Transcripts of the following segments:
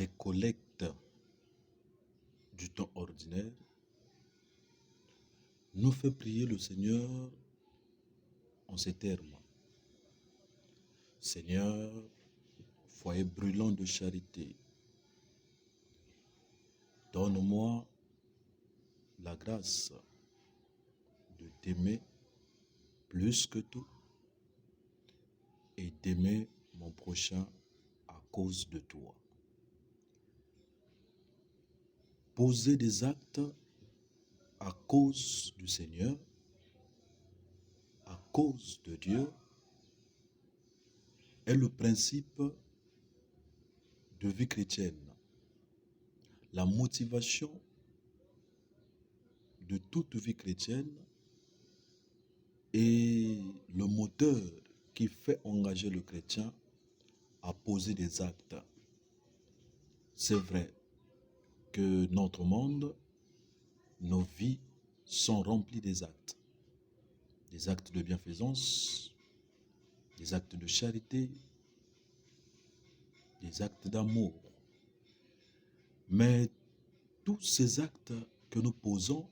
les collectes du temps ordinaire nous fait prier le Seigneur en ces termes. Seigneur, foyer brûlant de charité, donne-moi la grâce de t'aimer plus que tout et d'aimer mon prochain à cause de toi. Poser des actes à cause du Seigneur, à cause de Dieu, est le principe de vie chrétienne. La motivation de toute vie chrétienne est le moteur qui fait engager le chrétien à poser des actes. C'est vrai que notre monde, nos vies sont remplies des actes de bienfaisance, des actes de charité, des actes d'amour. Mais tous ces actes que nous posons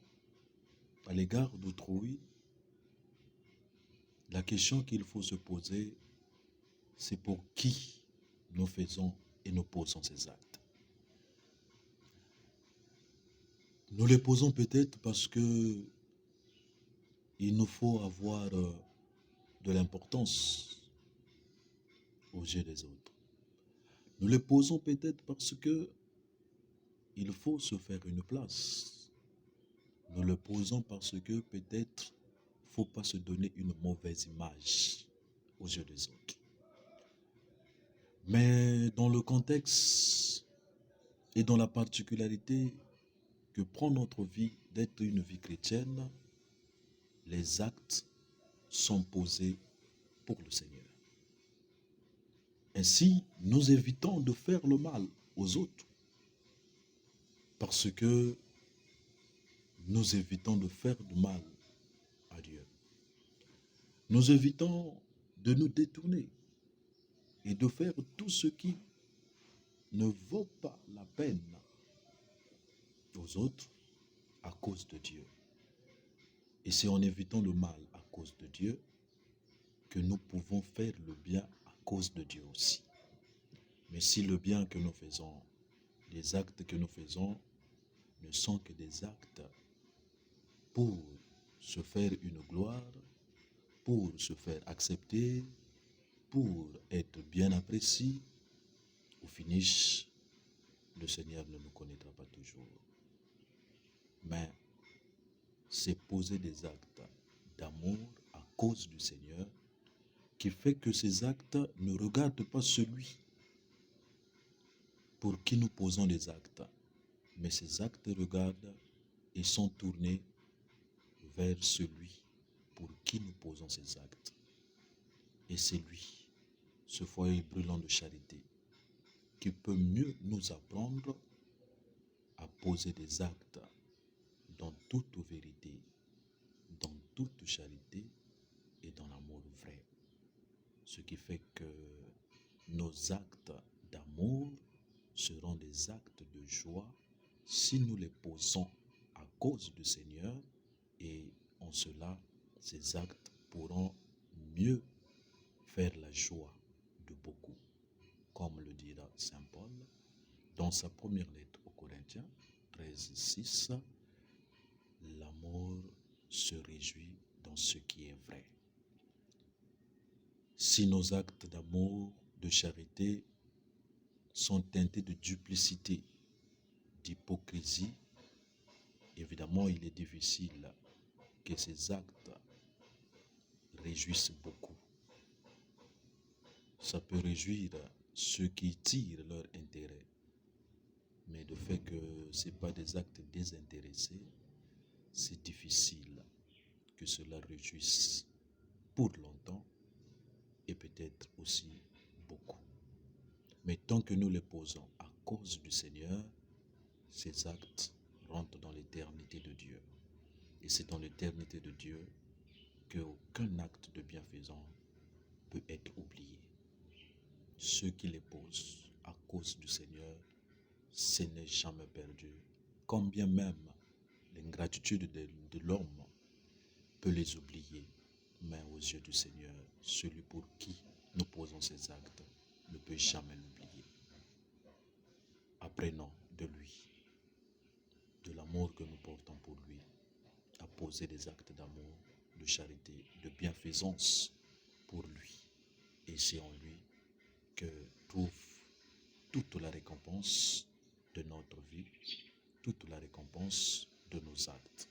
à l'égard d'autrui, la question qu'il faut se poser, c'est pour qui nous faisons et nous posons ces actes. Nous les posons peut-être parce que il nous faut avoir de l'importance aux yeux des autres. Nous les posons peut-être parce que il faut se faire une place. Nous le posons parce que peut-être il ne faut pas se donner une mauvaise image aux yeux des autres. Mais dans le contexte et dans la particularité que prend notre vie d'être une vie chrétienne, les actes sont posés pour le Seigneur. Ainsi, nous évitons de faire le mal aux autres parce que nous évitons de faire du mal à Dieu. Nous évitons de nous détourner et de faire tout ce qui ne vaut pas la peine aux autres à cause de Dieu. Et c'est en évitant le mal à cause de Dieu que nous pouvons faire le bien à cause de Dieu aussi. Mais si le bien que nous faisons, les actes que nous faisons, ne sont que des actes pour se faire une gloire, pour se faire accepter, pour être bien apprécié, au finish, le Seigneur ne nous connaîtra pas toujours. Mais c'est poser des actes d'amour à cause du Seigneur qui fait que ces actes ne regardent pas celui pour qui nous posons des actes, mais ces actes regardent et sont tournés vers celui pour qui nous posons ces actes. Et c'est lui, ce foyer brûlant de charité, qui peut mieux nous apprendre à poser des actes dans toute vérité, dans toute charité et dans l'amour vrai. Ce qui fait que nos actes d'amour seront des actes de joie si nous les posons à cause du Seigneur, et en cela, ces actes pourront mieux faire la joie de beaucoup. Comme le dira Saint Paul dans sa première lettre aux Corinthiens 13:6, l'amour se réjouit dans ce qui est vrai. Si nos actes d'amour, de charité sont teintés de duplicité, d'hypocrisie, évidemment il est difficile que ces actes réjouissent beaucoup. Ça peut réjouir ceux qui tirent leur intérêt, mais le fait que ce n'est pas des actes désintéressés, c'est difficile que cela réjouisse pour longtemps et peut-être aussi beaucoup. Mais tant que nous les posons à cause du Seigneur, ces actes rentrent dans l'éternité de Dieu. Et c'est dans l'éternité de Dieu qu'aucun acte de bienfaisance peut être oublié. Ceux qui les posent à cause du Seigneur ce n'est jamais perdu. Combien même l'ingratitude de l'homme peut les oublier, mais aux yeux du Seigneur, celui pour qui nous posons ces actes ne peut jamais l'oublier. Apprenons de lui, de l'amour que nous portons pour lui, à poser des actes d'amour, de charité, de bienfaisance pour lui. Et c'est en lui que trouve toute la récompense de notre vie, toute la récompense de nos actes.